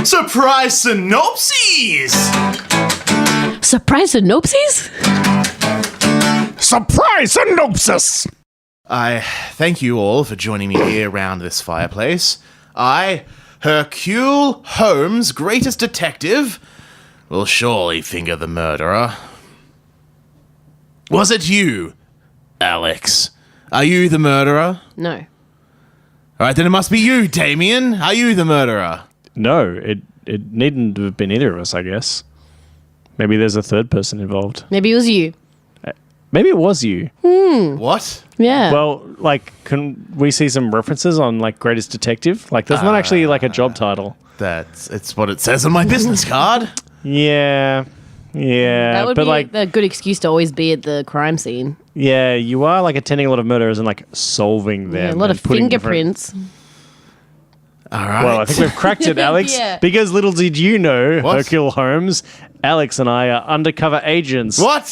Surprise Synopses! Surprise Synopses? Surprise Synopsis! I thank you all for joining me here around this fireplace. I, Hercule Holmes, greatest detective, will surely finger the murderer. Was it you, Alex? Are you the murderer? No. Alright, then it must be you, Damien. Are you the murderer? No, it needn't have been either of us, I guess. Maybe there's a third person involved. Maybe it was you. Maybe it was you. What? Yeah. Well, like, can we see some references on, like, Greatest Detective? Like, there's not actually, like, a job title. It's what it says on my business card. Yeah. that would but, be like, a good excuse to always be at the crime scene. yeah, you are, like, attending a lot of murders and, like, solving them. Yeah, a lot of and putting fingerprints. Alright. Well, I think we've cracked it, Alex. Yeah. Because little did you know, What? Hercule Holmes, Alex and I are undercover agents What?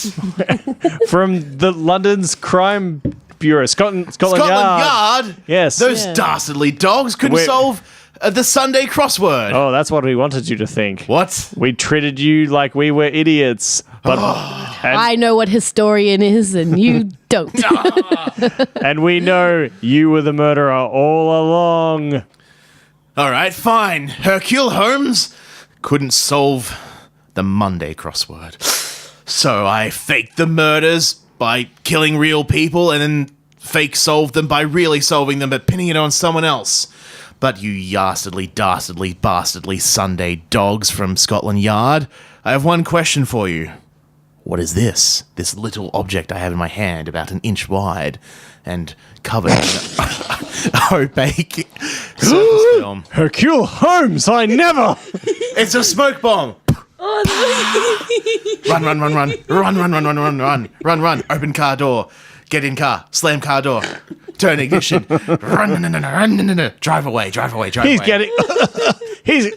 from the London's crime bureau, Scotland Scotland Yard. Yard? Yes. Those Yeah. dastardly dogs couldn't We're- solve the Sunday crossword. Oh, that's what we wanted you to think. What? We treated you like we were idiots, but I know what historian is and you don't. and we know you were the murderer all along. Alright, fine. Hercule Holmes couldn't solve the Monday crossword. So I faked the murders by killing real people and then fake solved them by really solving them but pinning it on someone else. But you dastardly Sunday dogs from Scotland Yard, I have one question for you. What is this? This little object I have in my hand, about an inch wide and covered in opaque surface film. Hercule Holmes, I never. It's a smoke bomb! Run. Open car door. Get in car. Slam car door. Turn ignition. Run. Drive away. He's getting. He's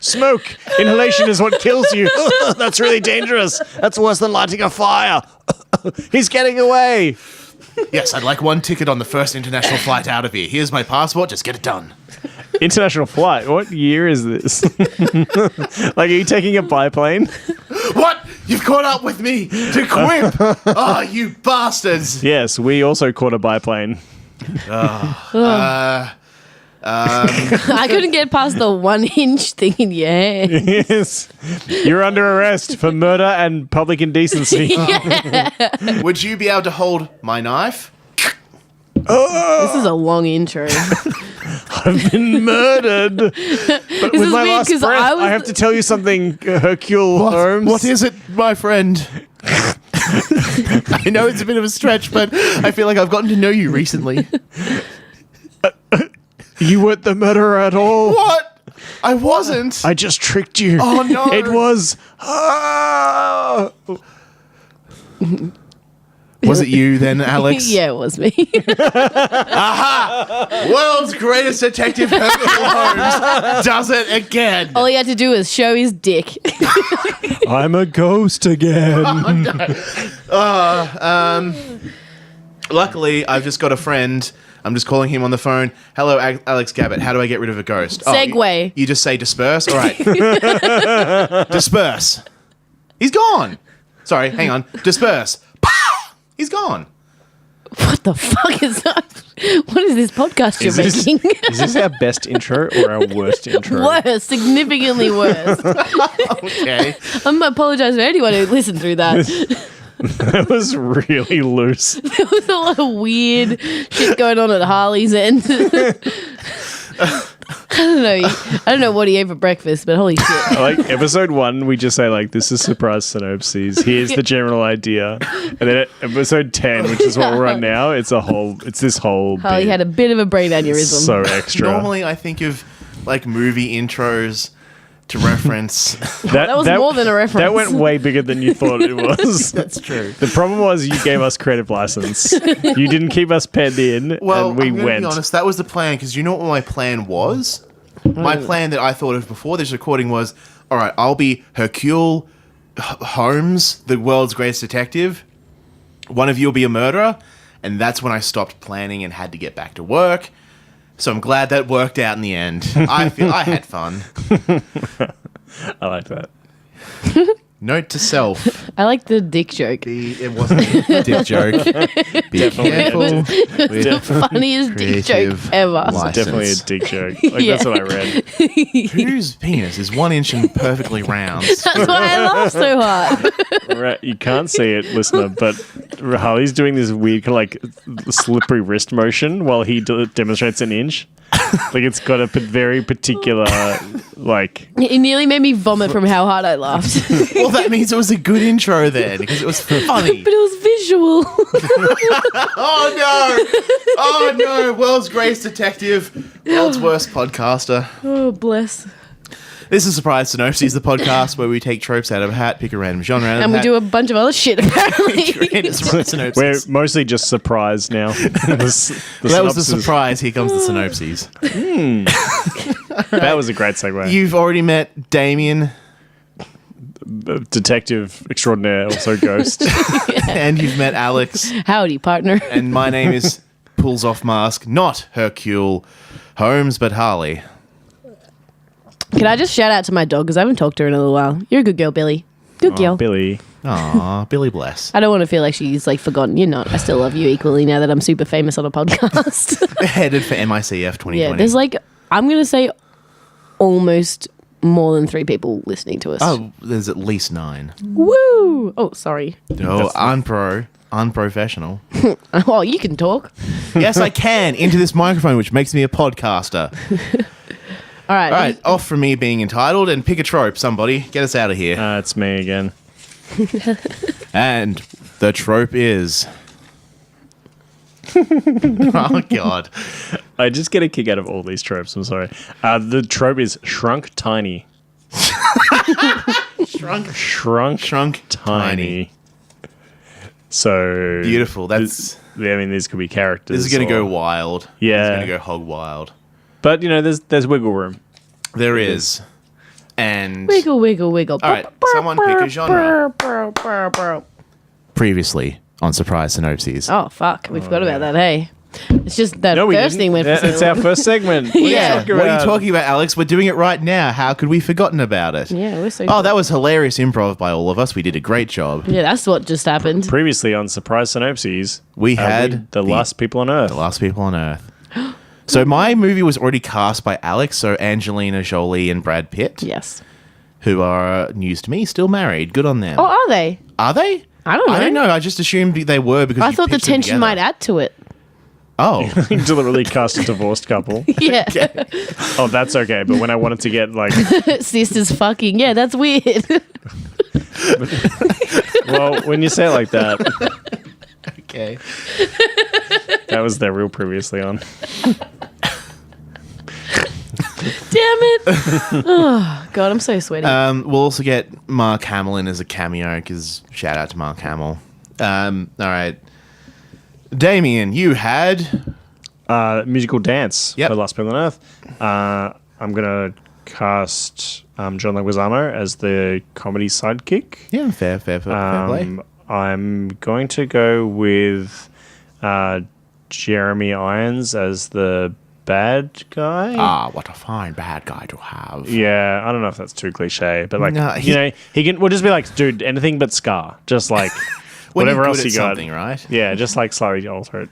smoke inhalation is what kills you. That's really dangerous. That's worse than lighting a fire. He's getting away. Yes, I'd like one ticket on the first international flight out of here. Here's my passport. Just get it done. International flight. What year is this? Like, are you taking a biplane? What? You've caught up with me to quip. Oh, you bastards. Yes, we also caught a biplane. I couldn't get past the 1 inch thing in your hair. Yes, you're under arrest for murder and public indecency. Would you be able to hold my knife? This is a long intro. I've been murdered. But This with is my weird last 'cause breath, I was I have to tell you something, Hercule Holmes. What is it, my friend? I know it's a bit of a stretch, but I feel like I've gotten to know you recently. You weren't the murderer at all. What? I wasn't. I just tricked you. Oh, no. It was. Was it you then, Alex? Yeah, it was me. World's greatest detective, Hercule Holmes, does it again. All he had to do was show his dick. I'm a ghost again. Luckily, I've just got a friend. I'm just calling him on the phone. Hello, Alex Gabbett. How do I get rid of a ghost? Segue. You just say disperse? All right. Disperse. He's gone. Sorry, hang on. Disperse. He's gone. What the fuck is that? What is this podcast you're Is making? this our best intro or our worst intro? Worse, significantly worse. Okay. I'm going to apologize for anyone who listened through that. That was really loose. There was a lot of weird shit going on at Harley's end. I don't know what he ate for breakfast, but holy shit. Like episode 1, we just say like, this is Surprise Synopses. Here's the general idea. And then at episode 10, which is what we're on now, it's this whole Harley bit. had a bit of a brain aneurysm. So extra. Normally, I think of like movie intros to reference. That was more than a reference. That went way bigger than you thought it was. That's true. The problem was you gave us creative license. You didn't keep us penned in, Well, and we I'm gonna went. be honest, that was the plan, because you know what my plan was? My plan that I thought of before this recording was, all right, I'll be Hercule Holmes, the world's greatest detective. One of you will be a murderer. And that's when I stopped planning and had to get back to work. So I'm glad that worked out in the end. I feel I had fun. I like that. Note to self. I like the dick joke. It wasn't a dick joke. Be careful. It's the funniest dick joke creative ever. license. Definitely a dick joke. Like, Yeah. That's what I read. Whose penis is 1 inch and perfectly round? That's why I laugh so hard. Right, you can't see it, listener, but Harley's doing this weird, kind of like slippery wrist motion while he demonstrates an inch. Like it's got a very particular, like. It nearly made me vomit from how hard I laughed. Well, that means it was a good intro then, because it was funny. But it was visual. Oh no! Oh no! World's greatest detective, world's worst podcaster. Oh, bless. This is Surprise Synopses, the podcast where we take tropes out of a hat, pick a random genre, out of And a we hat, do a bunch of other shit, apparently. create a Surprise Synopsis. We're mostly just surprised now. That was the surprise. Here comes the synopses. That was a great segue. You've already met Damien, Detective extraordinaire, also ghost. and you've met Alex, Howdy, partner. and my name is Pulls Off Mask, not Hercule Holmes, but Harley. Can I just shout out to my dog, because I haven't talked to her in a little while. You're a good girl, Billy. Good girl. Billy. Aw, Billy bless. I don't want to feel like she's like forgotten. You're not. I still love you equally now that I'm super famous on a podcast. Headed for MICF 2020. Yeah, there's like, I'm going to say almost more than 3 people listening to us. Oh, there's at least 9. Woo! Oh, sorry. Oh, unprofessional. Oh, you can talk. Yes, I can. Into this microphone, which makes me a podcaster. All right. All right, off from me being entitled, and pick a trope, somebody. Get us out of here. It's me again. And the trope is... Oh, God. I just get a kick out of all these tropes. I'm sorry. The trope is Shrunk Tiny. Shrunk Tiny. So Beautiful. That's... I mean, these could be characters. This is going to or- go wild. Yeah. It's going to go hog wild. But you know, there's wiggle room. There is. And... Wiggle, wiggle, wiggle. All right, someone pick a genre. Previously on Surprise Synopses. Oh, fuck. We forgot about that, hey? It's just that No, we first didn't. thing went for It's our first segment. Yeah. What are you talking about, Alex? We're doing it right now. How could we have forgotten about it? Yeah, we're so Oh, that was hilarious improv by all of us. We did a great job. Yeah, that's what just happened. Previously on Surprise Synopses, We had the last people on Earth. The Last People on Earth. So my movie was already cast by Alex, so Angelina Jolie and Brad Pitt, Yes. who are, news to me, still married. Good on them. Oh, are they? Are they? I don't know. I don't know. I just assumed they were because I you thought the pitched them tension together. might add to it. Oh. Deliberately cast a divorced couple. Yeah. Oh, that's okay. But when I wanted to get like, Sisters fucking. Yeah, that's weird. well, when you say it like that, Okay. that was their real previously on. Damn it. Oh, God, I'm so sweaty. We'll also get Mark Hamill in as a cameo because shout out to Mark Hamill. All right. Damien, you had... Musical dance Yep. for Last People on Earth. I'm gonna cast John Leguizamo as the comedy sidekick. Yeah, fair play. I'm going to go with Jeremy Irons as the bad guy. Ah, what a fine bad guy to have. Yeah, I don't know if that's too cliche, but like, No, you know, he can. We'll just be like, dude, anything but Scar, just like When whatever you're else good you at got. something, right? Yeah, just like slightly alter it.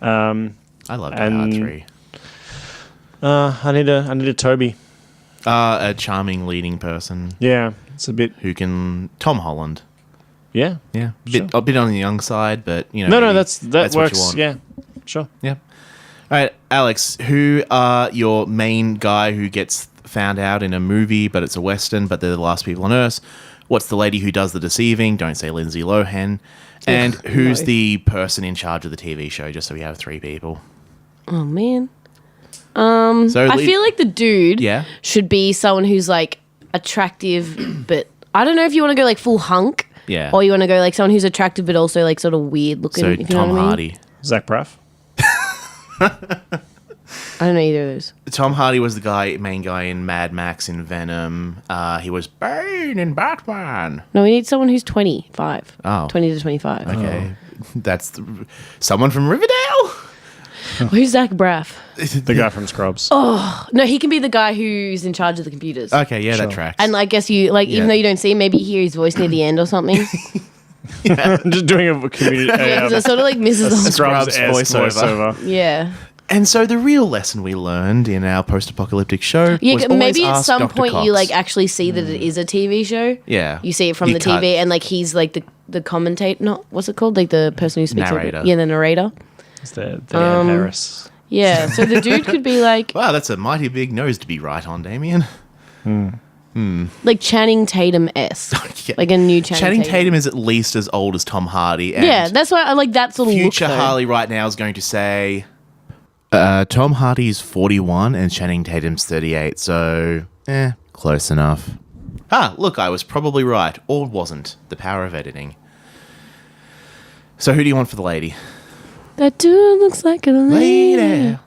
I love Die Hard 3. I need a Toby. A charming leading person Yeah, it's a bit. who can... Tom Holland. Yeah. Yeah. A bit on the young side, but, you know... No, maybe that what you works. want. Yeah, sure. Yeah. All right, Alex, who are your main guy who gets found out in a movie, but it's a Western, but they're the last people on Earth? What's the lady who does the deceiving? Don't say Lindsay Lohan. And who's no. the person in charge of the TV show, just so we have 3 people? oh, man. So I feel like the dude Yeah. should be someone who's like attractive, but I don't know if you want to go like full hunk. Yeah. Or you want to go like someone who's attractive, but also like sort of weird looking. So if you know Tom what I mean. Hardy. Zach Braff. I don't know either of those. Tom Hardy was the main guy in Mad Max, in Venom. He was Bane in Batman. No, we need someone who's 25. Oh. 20 to 25. Okay. That's someone from Riverdale? Who's Zach Braff? The guy from Scrubs. No, he can be the guy who's in charge of the computers. Okay, yeah, Sure. that tracks. And I guess you like, even Yeah. though you don't see him, maybe you hear his voice near the end or something. Just doing a community. Yeah, so sort of like Mrs. Scrubs Scrubs voiceover. Yeah. And so the real lesson we learned in our post-apocalyptic show Yeah, was always maybe at ask some Dr. point Cox. you like actually see that it is a TV show. Yeah. You see it from You the cut- TV, and like he's like the commentator. Not what's it called? Like the person who speaks. Narrator. Yeah, the narrator. It's the Ann Harris. Yeah. So the dude could be like Wow, that's a mighty big nose to be right on, Damien. like Channing Tatum-esque, Yeah. like a new Channing Tatum is at least as old as Tom Hardy. And Yeah, that's why I like that sort of future look. Though. Harley right now is going to say Tom Hardy's 41 and Channing Tatum's 38, so close enough. Look, I was probably right, or wasn't. The power of editing. So who do you want for the lady? That dude looks like a lady. Lady.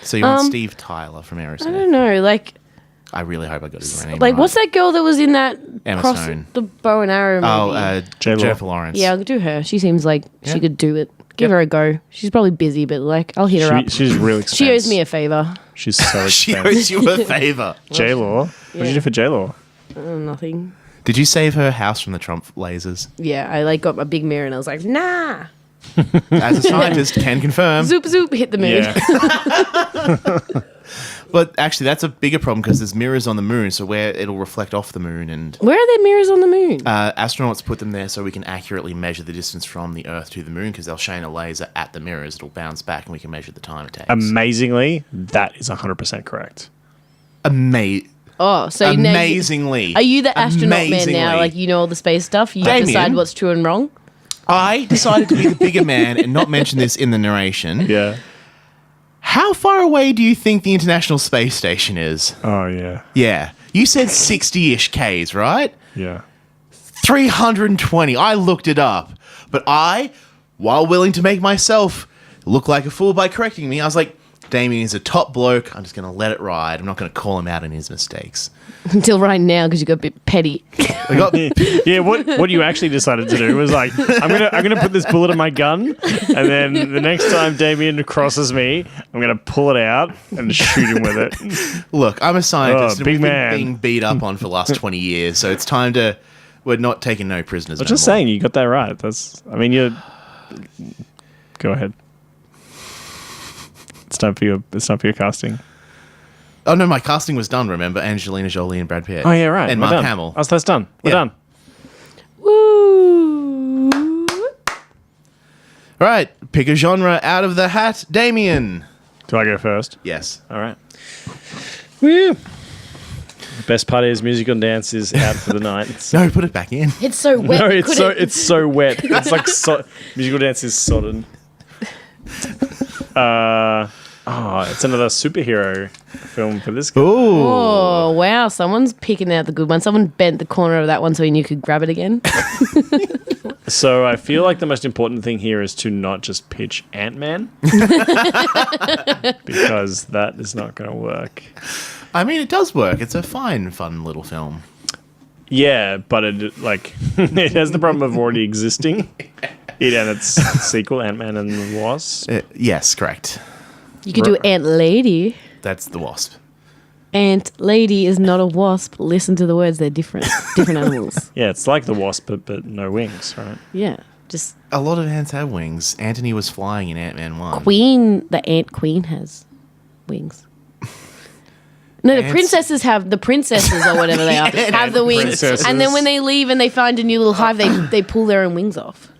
So you want Steve Tyler from I Aerosmith? don't know, like I really hope I got his name like right. what's that girl that was in that Emma cross Stone. the bow and arrow movie? J-Lo. Jennifer Lawrence. Yeah, I'll do her. She seems like Yeah. she could do it. Give her a go. She's probably busy, but like I'll hit her up. She's real expensive. She owes me a favor. She's so She expensive. owes you a favor. J-Law. What did you do for J-Law? Nothing. Did you save her house from the Trump lasers? Yeah, I like got my big mirror and I was like, nah. As a scientist, can confirm. Zoop zoop, hit the moon. Yeah. But actually, that's a bigger problem because there's mirrors on the moon, so where it'll reflect off the moon, and Where are there mirrors on the moon? astronauts put them there so we can accurately measure the distance from the Earth to the moon because they'll shine a laser at the mirrors. It'll bounce back, and we can measure the time it takes. Amazingly, that is 100% correct. Oh, so now Amazingly. are you the astronaut man Amazingly. now? Like you know all the space stuff. You Damien. decide what's true and wrong. I decided to be the bigger man and not mention this in the narration. Yeah. How far away do you think the International Space Station is? Oh, yeah. Yeah. You said 60-ish Ks, right? Yeah. 320. I looked it up. But I, while willing to make myself look like a fool by correcting me, I was like, Damien is a top bloke. I'm just going to let it ride. I'm not going to call him out on his mistakes. Until right now, because you got a bit petty. I got Yeah, what you actually decided to do was like, I'm gonna put this bullet in my gun, and then the next time Damien crosses me, I'm gonna pull it out and shoot him with it. Look, I'm a scientist. Oh, and big we've been man. being beat up on for the last 20 years, so it's time to. We're not taking no prisoners. I'm just saying, you got that right. You're. Go ahead. It's time for your casting. Oh no, my casting was done. Remember, Angelina Jolie and Brad Pitt. Oh yeah, right. And We're Mark done. Hamill. Oh, so that's done. We're Yeah. done. Woo! All right, pick a genre out of the hat, Damien. Do I go first? Yes. All right. Woo. The best part is musical and dance is out for the night. No, put it back in. It's so wet. No, you it's so couldn't- it's so wet. It's like musical dance is sodden. It's another superhero film for this guy. Ooh. Oh wow! Someone's picking out the good one. Someone bent the corner of that one so he knew you could grab it again. So I feel like the most important thing here is to not just pitch Ant-Man because that is not going to work. I mean, it does work. It's a fine, fun little film. Yeah, but it has the problem of already existing. It and its sequel, Ant-Man and the Wasp. Yes, correct. You could do Ant Lady. That's the Wasp. Ant Lady is not a wasp. Listen to the words; they're different. Different animals. Yeah, it's like the Wasp, but no wings, right? Yeah, just A lot of ants have wings. Anthony was flying in Ant-Man 1. the Ant Queen has wings. No, the Ants- princesses or whatever they are, Yeah, have the wings. princesses. And then when they leave and they find a new little hive, they pull their own wings off.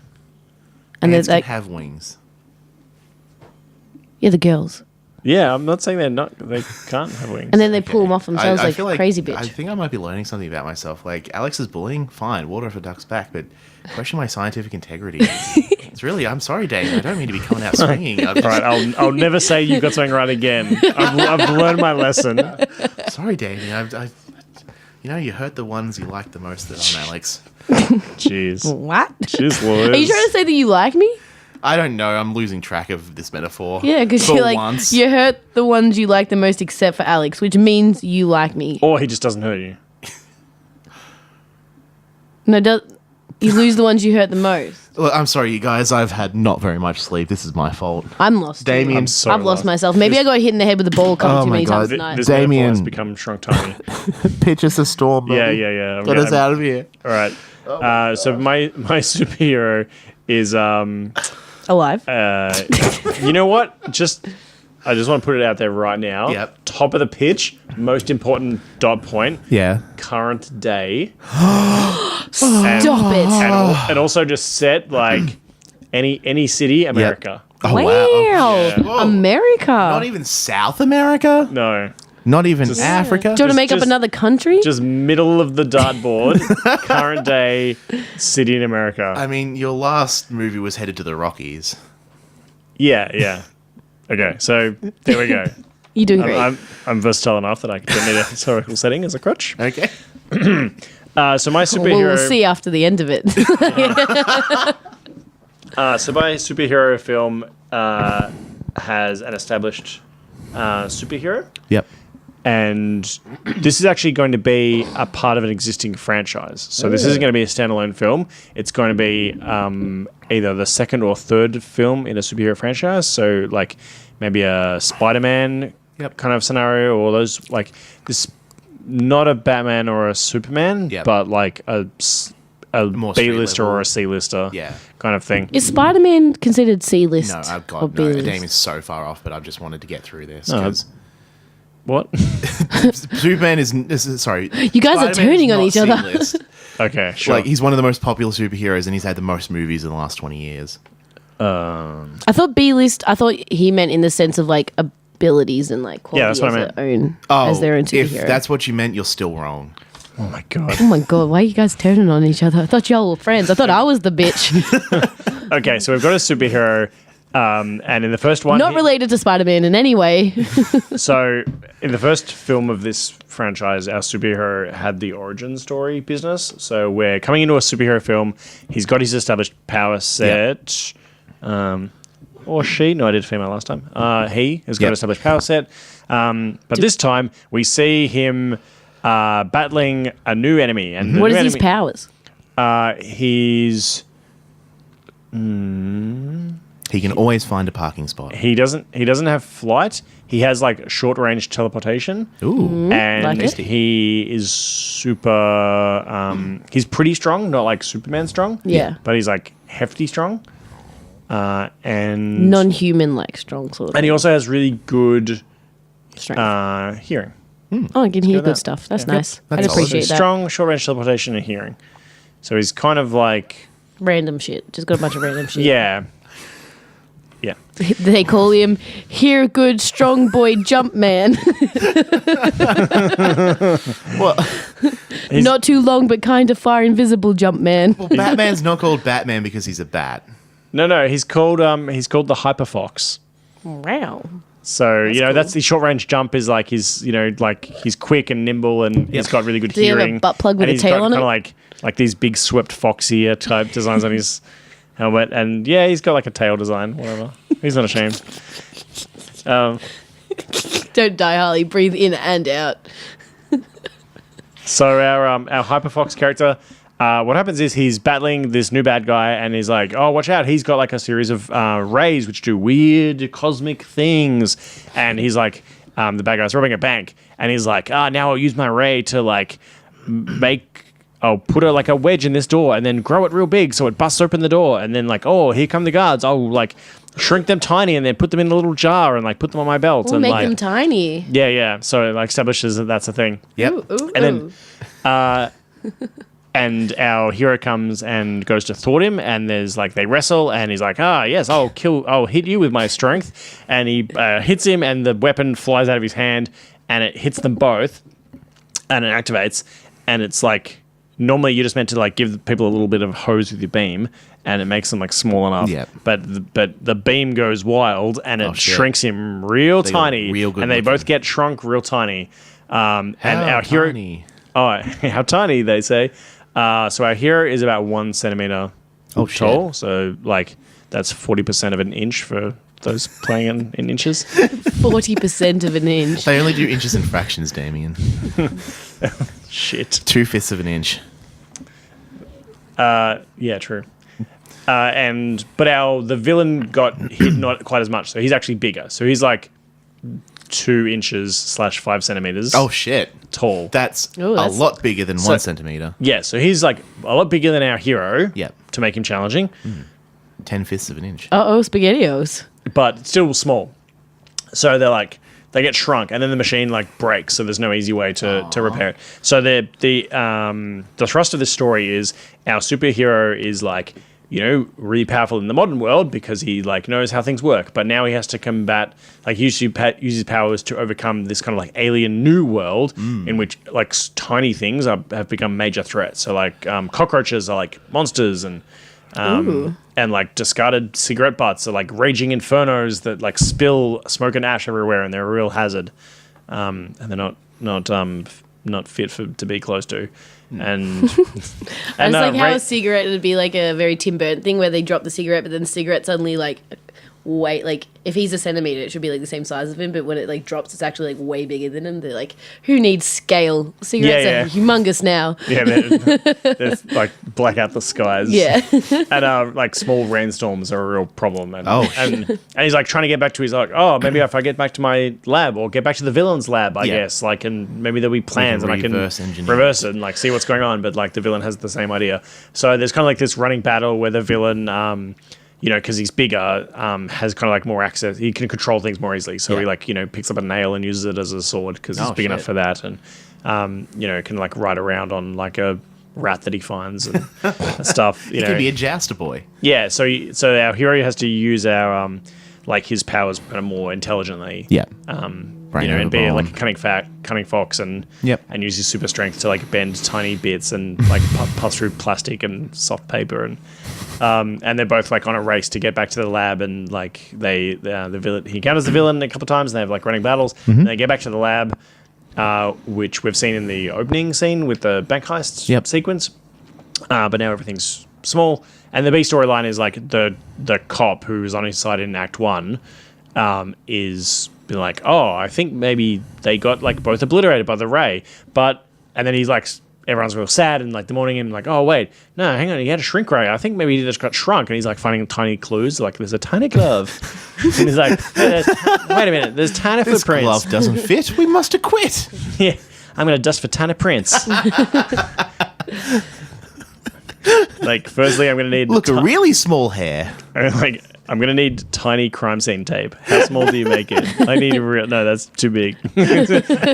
And Ants they're can like, have wings. yeah, the girls. Yeah, I'm not saying they can't have wings. And then they pull them off themselves I like feel crazy bitch. I think I might be learning something about myself. Like, Alex is bullying? Fine, water off a duck's back, but question my scientific integrity. It's really, I'm sorry, Dave. I don't mean to be coming out swinging. I'm All right, I'll never say you got something right again. I've learned my lesson. sorry, Dave. You hurt the ones you like the most that I'm Alex. Jeez. What? Jeez, Are you trying to say that you like me? I don't know. I'm losing track of this metaphor. Yeah, because For you're like, once. you hurt the ones you like the most except for Alex, which means you like me. Or he just doesn't hurt you. No, You lose the ones you hurt the most. Look, I'm sorry, you guys. I've had not very much sleep. This is my fault. I'm lost. too. Damien. I've lost myself. Maybe I got hit in the head with a ball a couple Oh too my many God. times tonight. This Damien. metaphor has become Shrunk Tiny. Pitch us a storm. Yeah. Get us out of here. All right. So my superhero is Alive. you know what? I just want to put it out there right now. Yep. Top of the pitch, most important dot point, Yeah. current day. Stop it. And also just set like any city, America. Oh, Wow. wow. Whoa. America. Not even South America? No. Not even Africa? Do you want to make up just- another country? Just middle of the dartboard, current day, city in America. I mean, your last movie was headed to the Rockies. Yeah. Okay, so there we go. You're doing great. I'm versatile enough that I don't need a historical setting as a crutch. Okay. So my superhero. We'll see after the end of it. So my superhero film has an established superhero, Yep. and this is actually going to be a part of an existing franchise. So this isn't going to be a standalone film. It's going to be either the second or third film in a superhero franchise. So like maybe a Spider-Man kind of scenario, or those like this. Not a Batman or a Superman, but like a More B-lister street level. or a C-lister Yeah. kind of thing. Is Spider-Man considered C-list? No, I've or got no. B-list? Damien's so far off, but I've just wanted to get through this. Oh, 'Cause What? Superman is sorry. You guys are Spider-Man is turning on not each other. C-list. Okay, sure. Like, he's one of the most popular superheroes, and he's had the most movies in the last 20 years. I thought B-list. I thought he meant in the sense of like abilities and like quality that's what I as their own Oh, as their own if superhero. that's what you meant, you're still wrong. Oh my god. Oh my god, why are you guys turning on each other? I thought y'all were friends. I thought I was the bitch. Okay, so we've got a superhero, and in the first one, Not related to Spider-Man in any way. So in the first film of this franchise, our superhero had the origin story business. So we're coming into a superhero film. He's got his established power set. Or she. No, I did female last time. He has got an established power set. But this time we see him battling a new enemy. And the What new is his enemy- powers? He's He can always find a parking spot. he doesn't have flight. He has like short range teleportation. Ooh. And Like it. he is super. He's pretty strong, not like Superman strong. Yeah. but he's like hefty strong. And Non-human like strong sort of. and he also has really good strength. hearing. Oh, I can hear with good that. stuff. That's Yeah. nice. That's I'd solid. appreciate that. Strong short range teleportation and hearing. So he's kind of like Random shit. Just got a bunch of random shit. yeah. They call him Here Good Strong Boy Jump Man. Well, Not too long but kind of far invisible Jump Man. well, Batman's not called Batman because he's a bat. No, he's called the Hyperfox. Wow. So you know cool. that's the short range jump is like he's he's quick and nimble and he's got really good Does he have a hearing. butt plug with and a he's tail got on it? Kind of like these big swept fox ear type designs on his helmet, and yeah, he's got like a tail design. Whatever, he's not ashamed. Don't die, Harley. Breathe in and out. So our Hyperfox character, what happens is he's battling this new bad guy, and he's like, "Oh, watch out! He's got like a series of rays which do weird cosmic things." And he's like, the bad guy's robbing a bank, and he's like, now I'll use my ray to like I'll put a wedge in this door, and then grow it real big so it busts open the door, and then like, oh, here come the guards. I'll like shrink them tiny, and then put them in a little jar, and like put them on my belt, We'll and make like them tiny. yeah. So it like establishes that that's a thing. Yep. Ooh, And then ooh. And our hero comes and goes to thwart him, and there's like they wrestle, and he's like, yes, I'll hit you with my strength, and he hits him, and the weapon flies out of his hand, and it hits them both, and it activates, and it's like normally you're just meant to like give people a little bit of hose with your beam, and it makes them like small enough. Yep. But the beam goes wild, and it shit. shrinks him real They tiny, look real good and they looking. both get shrunk real tiny. And How our hero. tiny. Oh, how tiny, they say. So our hero is about 1 centimeter Oh, shit. tall. So, like, that's 40% of an inch for those playing in inches. 40% of an inch. They only do inches and fractions, Damien. Shit. 2/5 of an inch. Yeah, true. But the villain got hit not quite as much, so he's actually bigger. So he's like 2 inches / 5 centimeters. Oh shit! Tall. That's Ooh, a lot bigger than 1 centimeter. Yeah, so he's like a lot bigger than our hero. Yep. To make him challenging, 10/5 of an inch. Uh-oh, SpaghettiOs. but still small. So they get shrunk, and then the machine like breaks, so there's no easy way to repair it. So the thrust of this story is our superhero is like, you know, really powerful in the modern world because he like knows how things work, but now he has to combat, like, use his powers to overcome this kind of like alien new world in which like tiny things have become major threats. So like cockroaches are like monsters, and like discarded cigarette butts are like raging infernos that like spill smoke and ash everywhere, and they're a real hazard. And they're not fit to be close to. And I was like, how a cigarette would be like a very Tim Burton thing where they drop the cigarette, but then the cigarette suddenly like weight, like if he's a centimeter, it should be like the same size of him, but when it like drops, it's actually like way bigger than him. They're like, who needs scale? Cigarettes are humongous now. Yeah, they're like black out the skies. Yeah. And like small rainstorms are a real problem. And, Oh, and he's like trying to get back to his like, oh, maybe if I get back to my lab or get back to the villain's lab, I guess, like, and maybe there'll be plans and I can reverse it and like see what's going on. But like the villain has the same idea. So there's kind of like this running battle where the villain, you know, because he's bigger, has kind of like more access. He can control things more easily. So he like, you know, picks up a nail and uses it as a sword because he's big enough for that. And, you know, can like ride around on like a rat that he finds and stuff. You know, could be a jouster boy. Yeah. So our hero has to use our like his powers kind of more intelligently. Yeah. You know, and be like a cunning fox and use his super strength to like bend tiny bits and like pass through plastic and soft paper and they're both like on a race to get back to the lab, and like the villain, he encounters the villain a couple of times and they have like running battles and they get back to the lab, which we've seen in the opening scene with the bank heist sequence, but now everything's small, and the B storyline is like the cop who's on his side in Act 1 is been like, oh, I think maybe they got like both obliterated by the ray, and then he's like, everyone's real sad, and like the morning and like, oh wait, no, hang on, he had a shrink ray. I think maybe he just got shrunk, and he's like finding tiny clues, like there's a tiny glove, and he's like, wait a minute, there's tiny This footprints. glove doesn't fit. We must acquit. Yeah, I'm gonna dust for tiny prints. Like, firstly, I'm gonna need Look, a really small hair. like, I'm going to need tiny crime scene tape. How small do you make it? I need real... No, that's too big.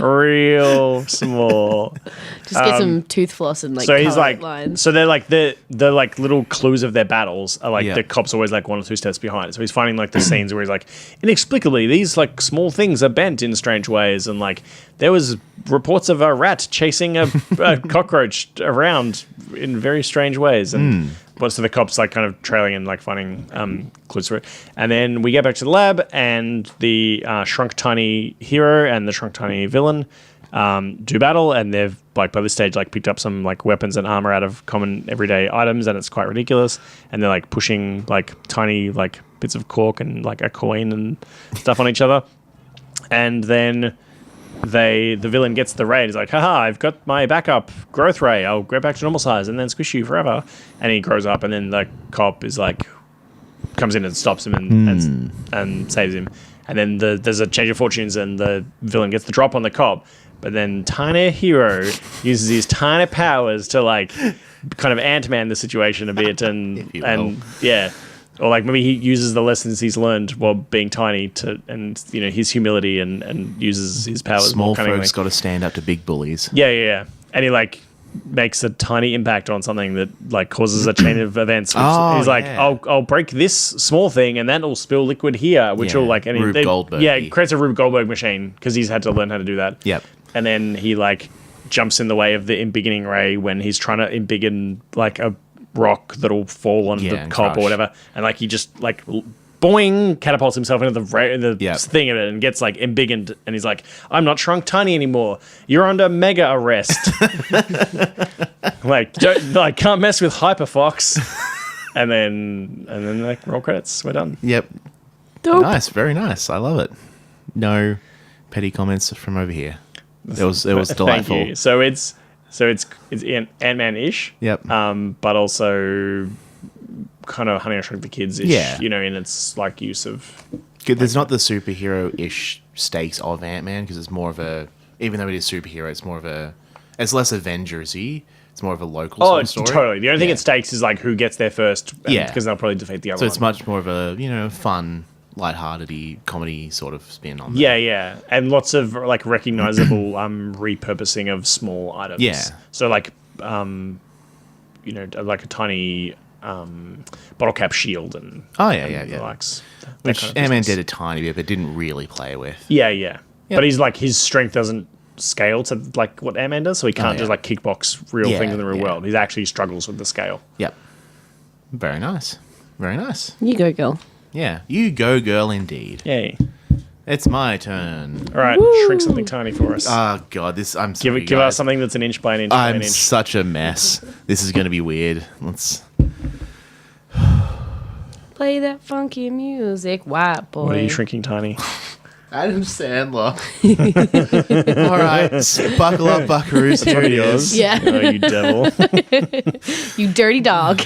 Real small. Just get some tooth floss and like so he's like lines. So they're like the like little clues of their battles are like the cops always like 1 or 2 steps behind. So he's finding like the scenes where he's like, inexplicably these like small things are bent in strange ways, and like there was reports of a rat chasing a cockroach around in very strange ways, and so the cops like kind of trailing and like finding clues for it. And then we get back to the lab, and the Shrunk Tiny hero and the Shrunk Tiny villain do battle, and they've like by this stage like picked up some like weapons and armor out of common everyday items, and it's quite ridiculous. And they're like pushing like tiny like bits of cork and like a coin and stuff on each other. And then the villain gets the ray and he's like, haha, I've got my backup growth ray, I'll grow back to normal size and then squish you forever. And he grows up, and then the cop is like comes in and stops him and saves him. And then there's a change of fortunes, and the villain gets the drop on the cop. But then Tiny Hero uses his tiny powers to like kind of Ant-Man the situation a bit, and yeah. Or like maybe he uses the lessons he's learned while being tiny and you know, his humility and uses his powers. Small folks got to stand up to big bullies. Yeah. And he like makes a tiny impact on something that like causes a chain of events. Which he's like, I'll break this small thing and that'll spill liquid here, which will like Rube Goldberg. Yeah, it creates a Rube Goldberg machine because he's had to learn how to do that. Yep. And then he like jumps in the way of the embiggening ray when he's trying to embiggen like a rock that'll fall on the cop or whatever, and like he just like boing catapults himself into the thing of it and gets like embiggened, and he's like, I'm not Shrunk Tiny anymore, you're under mega arrest. Like can't mess with Hyper Fox. and then like roll credits, we're done. Yep. Dope. Nice, very nice, I love it. No petty comments from over here. It was delightful. Thank you. So So it's Ant-Man-ish. Yep. But also kind of Honey, I Shrunk the Kids-ish. Yeah. You know, in its like use of. There's not the superhero-ish stakes of Ant-Man because it's more of a, even though it is superhero, it's less Avengers-y. It's more of a local sort of story. Totally. The only thing it stakes is like who gets there first. Because they'll probably defeat the other one. So it's much more of a, fun, lighthearted comedy sort of spin on that. Yeah. And lots of like recognizable repurposing of small items. Yeah. So like, like a tiny bottle cap shield and likes. Which Ant-Man did a tiny bit, but didn't really play with. Yeah. Yep. But he's like, his strength doesn't scale to like what Ant-Man does, so he can't just like kickbox real things in the real world. He actually struggles with the scale. Yep. Very nice. Very nice. You go, girl. Yeah. You go, girl, indeed. Yay. It's my turn. All right, shrink something tiny for us. Oh, God. I'm sorry, Give us something that's an inch by an inch by an I'm inch. such a mess. This is going to be weird. Let's... Play that funky music, white boy. What are you shrinking tiny? Adam Sandler. All right, buckle up, buckaroos. Here it is. Yeah. Oh, you devil. You dirty dog.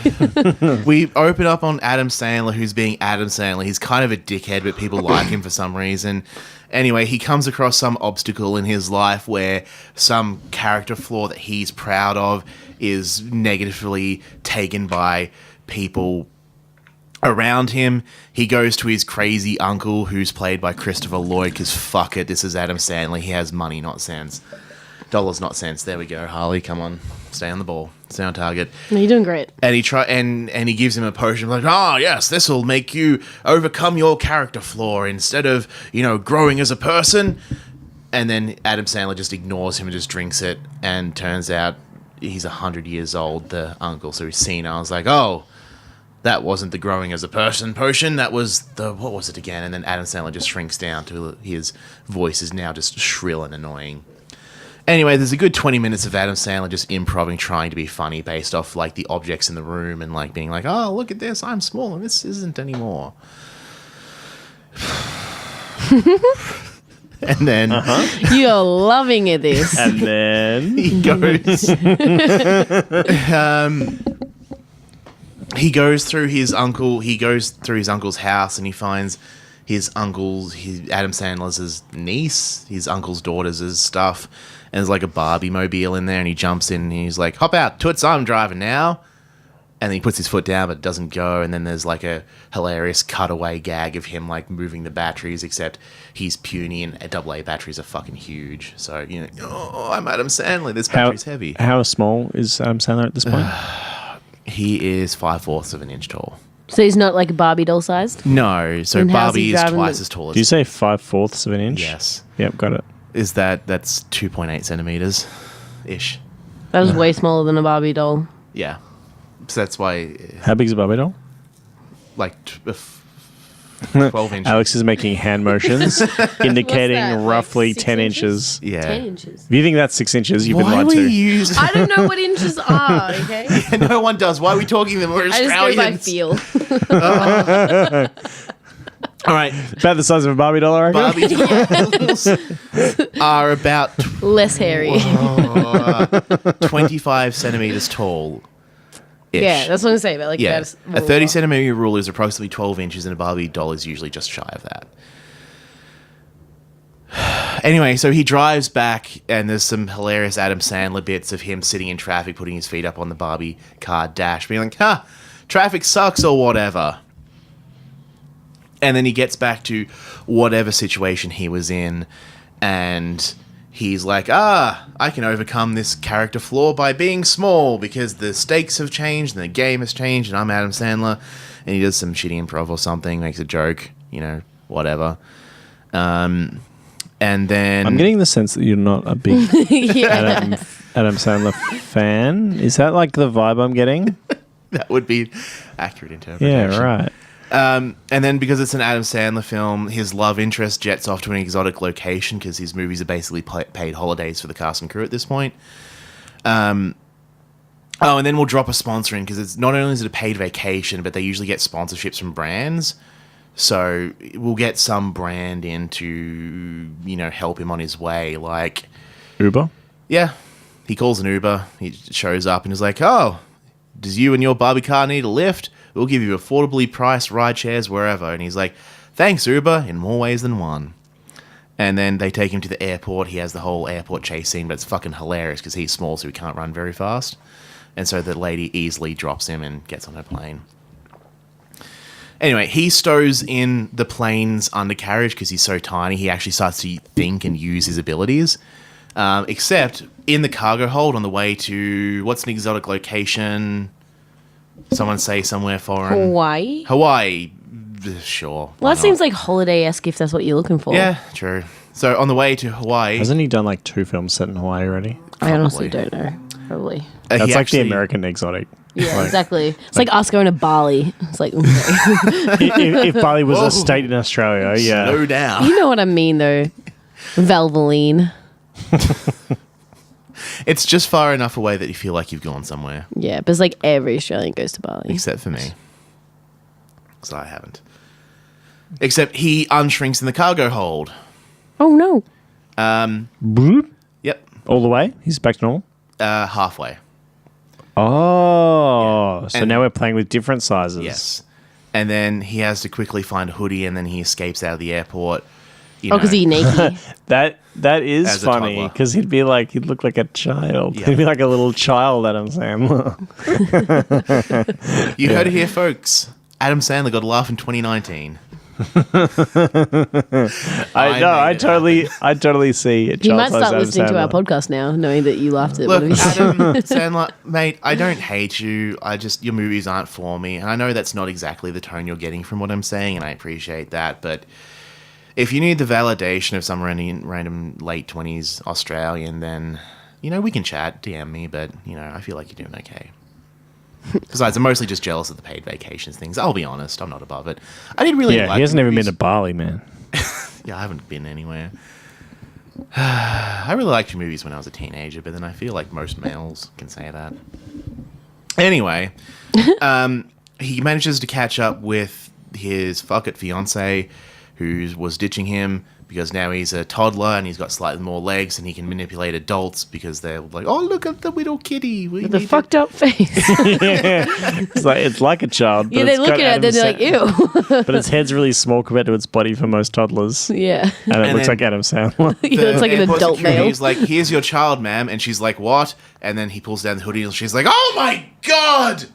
We open up on Adam Sandler, who's being Adam Sandler. He's kind of a dickhead, but people like him for some reason. Anyway, he comes across some obstacle in his life where some character flaw that he's proud of is negatively taken by people around him. He goes to his crazy uncle, who's played by Christopher Lloyd, because fuck it, this is Adam Sandler. He has money, not cents. Dollars, not cents. There we go. Harley, come on. Stay on the ball. Stay on target. You're doing great. And he gives him a potion like, oh, yes, this will make you overcome your character flaw instead of, growing as a person. And then Adam Sandler just ignores him and just drinks it. And turns out he's 100 years old, the uncle. So he's seen. I was like, oh, that wasn't the growing as a person potion. That was what was it again? And then Adam Sandler just shrinks down to his voice is now just shrill and annoying. Anyway, there's a good 20 minutes of Adam Sandler just improvising, trying to be funny based off like the objects in the room and like being like, oh, look at this, I'm small and this isn't anymore. And then You're loving it, this. And then he goes he goes through his uncle's house and he finds Adam Sandler's niece, his uncle's daughter's stuff, and there's like a Barbie mobile in there, and he jumps in and he's like, hop out, toots, I'm driving now. And then he puts his foot down but it doesn't go, and then there's like a hilarious cutaway gag of him like moving the batteries, except he's puny and AA batteries are fucking huge. So, I'm Adam Sandler, this battery's heavy. How small is Adam Sandler at this point? He is 5/4 of an inch tall. So he's not like a Barbie doll sized? No, so And how's Barbie he is driving twice the- as tall as... Do you say 5/4 of an inch? Yes. Yep, got it. That's 2.8 centimeters ish. That was way smaller than a Barbie doll. Yeah. So that's why, How big is a Barbie doll? like, 12 inches. Alex is making hand motions, indicating What's that, like roughly 6 10 inches? inches. Yeah. 10 inches. If you think that's 6 inches, you've been Why lied we to. use... I don't know what inches are, okay? No one does. Why are we talking them? We're I just go by Australians. feel. All right. About the size of a Barbie doll, I reckon. Barbie dolls are about Less hairy. 25 centimeters tall. Yeah, that's what I'm saying. But like, Yeah, that's a 30 centimeter rule is approximately 12 inches, and a Barbie doll is usually just shy of that. Anyway, so he drives back, and there's some hilarious Adam Sandler bits of him sitting in traffic, putting his feet up on the Barbie car dash, being like, traffic sucks or whatever. And then he gets back to whatever situation he was in, and he's like, I can overcome this character flaw by being small because the stakes have changed and the game has changed and I'm Adam Sandler. And he does some shitty improv or something, makes a joke, whatever. And then... I'm getting the sense that you're not a big Yeah. Adam Sandler fan. Is that like the vibe I'm getting? That would be accurate interpretation. Yeah, right. And then because it's an Adam Sandler film, his love interest jets off to an exotic location because his movies are basically paid holidays for the cast and crew at this point. And then we'll drop a sponsor in because it's not only is it a paid vacation, but they usually get sponsorships from brands. So we'll get some brand in to, help him on his way. Like, Uber? yeah, he calls an Uber. He shows up and is like, oh, does you and your Barbie car need a lift? We'll give you affordably priced ride shares wherever. And he's like, thanks, Uber, in more ways than one. And then they take him to the airport. He has the whole airport chase scene, but it's fucking hilarious because he's small, so he can't run very fast. And so the lady easily drops him and gets on her plane. Anyway, he stows in the plane's undercarriage because he's so tiny. He actually starts to think and use his abilities. Except in the cargo hold on the way to, what's an exotic location? Someone say somewhere foreign. Hawaii? Hawaii. Sure. Well, that seems like holiday-esque if that's what you're looking for. Yeah, true. So on the way to Hawaii... Hasn't he done like 2 films set in Hawaii already? I honestly don't know. Probably. That's like the American exotic. Yeah, like, exactly. It's like us going to Bali. It's like... if Bali was a state in Australia, yeah. Slow down. You know what I mean, though. Valvoline. It's just far enough away that you feel like you've gone somewhere. Yeah, but it's like every Australian goes to Bali. Except for me. Because I haven't. Except he unshrinks in the cargo hold. Oh, no. Bloop. Yep. All the way? He's back to normal? Halfway. Oh. Yeah. So and now we're playing with different sizes. Yes. And then he has to quickly find a hoodie and then he escapes out of the airport. Because he's naked. That is As a funny toddler. because he'd look like a child. Yeah. He'd be like a little child, Adam Sandler. You heard it here, folks. Adam Sandler got a laugh in 2019. I totally see it. He might start listening to our podcast now, knowing that you laughed at Look, one of his Adam Sandler, mate, I don't hate you. Your movies aren't for me. And I know that's not exactly the tone you're getting from what I'm saying, and I appreciate that. But if you need the validation of some random late 20s Australian, then, we can chat, DM me, but, I feel like you're doing okay. Besides, I'm mostly just jealous of the paid vacations things. I'll be honest, I'm not above it. I didn't really like he hasn't even movies. been to Bali, man. Yeah, I haven't been anywhere. I really liked movies when I was a teenager, but then I feel like most males can say that. Anyway, he manages to catch up with his fuck-it fiancé, who was ditching him because now he's a toddler and he's got slightly more legs and he can manipulate adults because they're like, oh, look at the little kitty. With the fucked up face. It's like a child. Yeah, they look at it and they're like, ew. But its head's really small compared to its body for most toddlers. Yeah. And it looks like Adam Sandler. Yeah, it's like an adult male. He's like, here's your child, ma'am. And she's like, what? And then he pulls down the hoodie and she's like, oh my God.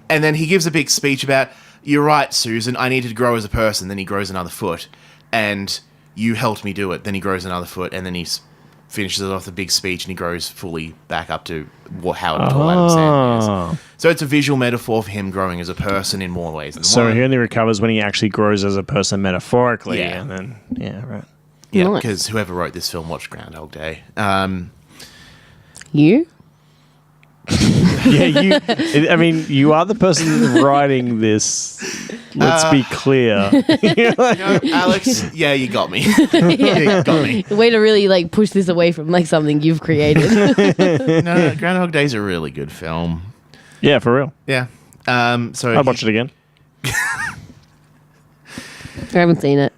And then he gives a big speech about, you're right, Susan, I needed to grow as a person. Then he grows another foot. And you helped me do it. Then he grows another foot, and then he finishes off the big speech, and he grows fully back up to how tall Adam Sandler is. So it's a visual metaphor for him growing as a person in more ways than one. So he only recovers when he actually grows as a person metaphorically. Yeah. And then, yeah, right. Yeah, Nice. because whoever wrote this film watched Groundhog Day. You? Yeah, you are the person writing this. Let's be clear. Alex, yeah, you got me. Yeah, you got me. Way to really push this away from something you've created. No, Groundhog Day is a really good film. Yeah, for real. Yeah. So I'll watch it again. I haven't seen it.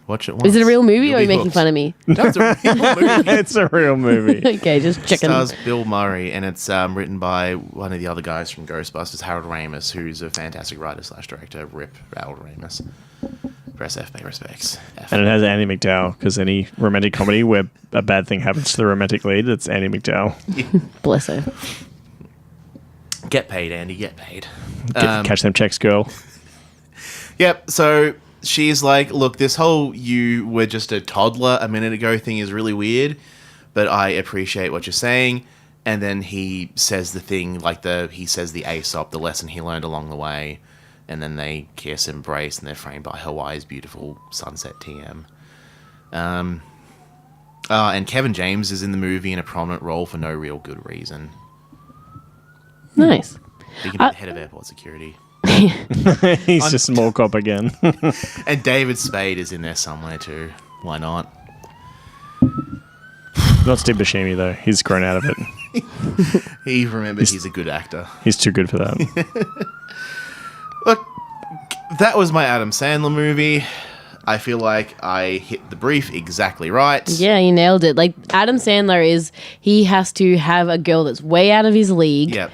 Watch it once. Is it a real movie You'll or are you be making hooked. fun of me? No, it's a real movie. It's a real movie. Okay, just It checking. stars Bill Murray, and it's written by one of the other guys from Ghostbusters, Harold Ramis, who's a fantastic writer/director. Rip Harold Ramis. Press F, pay respects. F. And it has Andy McDowell, because any romantic comedy where a bad thing happens to the romantic lead, it's Andy McDowell. Bless her. Get paid, Andy, get paid. Catch them checks, girl. Yep, so she's like, look, this whole you were just a toddler a minute ago thing is really weird, but I appreciate what you're saying. And then he says the thing, he says the Aesop, the lesson he learned along the way. And then they kiss, embrace, and they're framed by Hawaii's beautiful sunset TM. And Kevin James is in the movie in a prominent role for no real good reason. Nice. He can be the head of airport security. He's just mall cop again. And David Spade is in there somewhere too. Why not? Not Steve Buscemi, though. He's grown out of it. He remembers he's a good actor. He's too good for that. Look, that was my Adam Sandler movie. I feel like I hit the brief exactly right. Yeah, you nailed it. Like, Adam Sandler he has to have a girl that's way out of his league. Yep.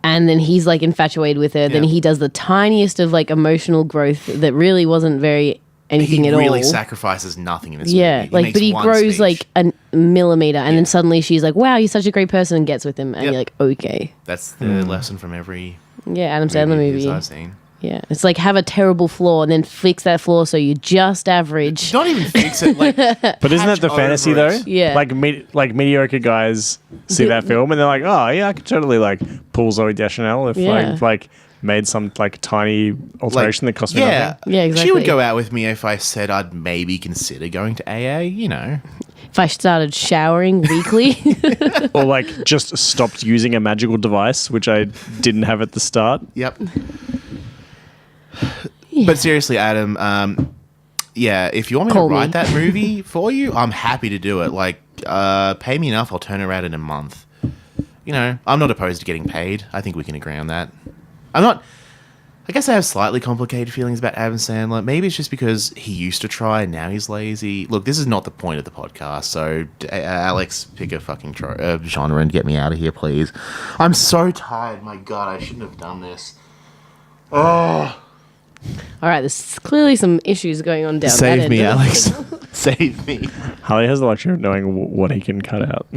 And then he's, like, infatuated with her. Then he does the tiniest of, like, emotional growth that really wasn't very anything at all. He really sacrifices nothing in this movie. Yeah, but he grows, speech. like, a millimeter. And then suddenly she's like, wow, you're such a great person, and gets with him. And you're like, okay. That's the lesson from every Adam Sandler movie I've seen. Yeah, it's like have a terrible flaw and then fix that flaw so you're just average. Not even fix it. Like, but isn't that the fantasy though? Yeah. Like mediocre guys see that film and they're like, oh yeah, I could totally like pull Zooey Deschanel if I like made some like tiny alteration that cost me nothing. Yeah, exactly. She would go out with me if I said I'd maybe consider going to AA. You know, if I started showering weekly, or like just stopped using a magical device, which I didn't have at the start. Yep. But seriously, Adam, if you want me to write that movie for you, I'm happy to do it. Like, pay me enough, I'll turn it around in a month. You know, I'm not opposed to getting paid. I think we can agree on that. I guess I have slightly complicated feelings about Adam Sandler. Maybe it's just because he used to try and now he's lazy. Look, this is not the point of the podcast, so Alex, pick a fucking genre and get me out of here, please. I'm so tired. My God, I shouldn't have done this. Oh. All right, there's clearly some issues going on down Save that me, end. Alex. Save me. Harley has the luxury of knowing what he can cut out.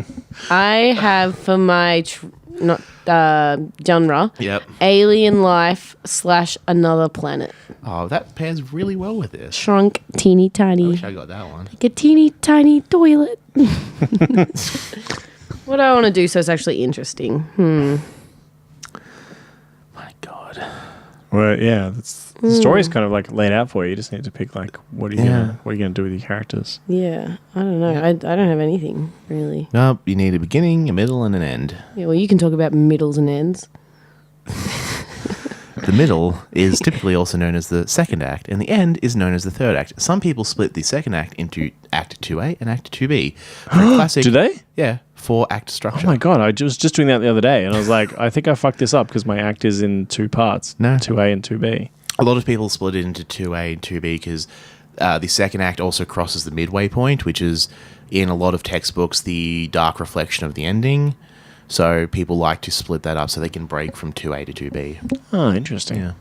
I have for my genre, alien life / another planet. Oh, that pairs really well with this. Shrunk, teeny tiny. I wish I got that one. Like a teeny tiny toilet. What do I want to do so it's actually interesting? My God. Well, yeah, the story's kind of like laid out for you. You just need to pick like what are you gonna do with your characters? Yeah, I don't know. I don't have anything really. Nope, you need a beginning, a middle, and an end. Yeah, well, you can talk about middles and ends. The middle is typically also known as the second act, and the end is known as the third act. Some people split the second act into Act 2A and Act 2B. Classic, do they? Yeah, 4-act structure. Oh my God, I was just doing that the other day, and I was like, I think I fucked this up because my act is in 2 parts. No. 2A and 2B. A lot of people split it into 2A and 2B because the second act also crosses the midway point, which is in a lot of textbooks the dark reflection of the ending. So people like to split that up so they can break from 2A to 2B. Oh, interesting. Yeah.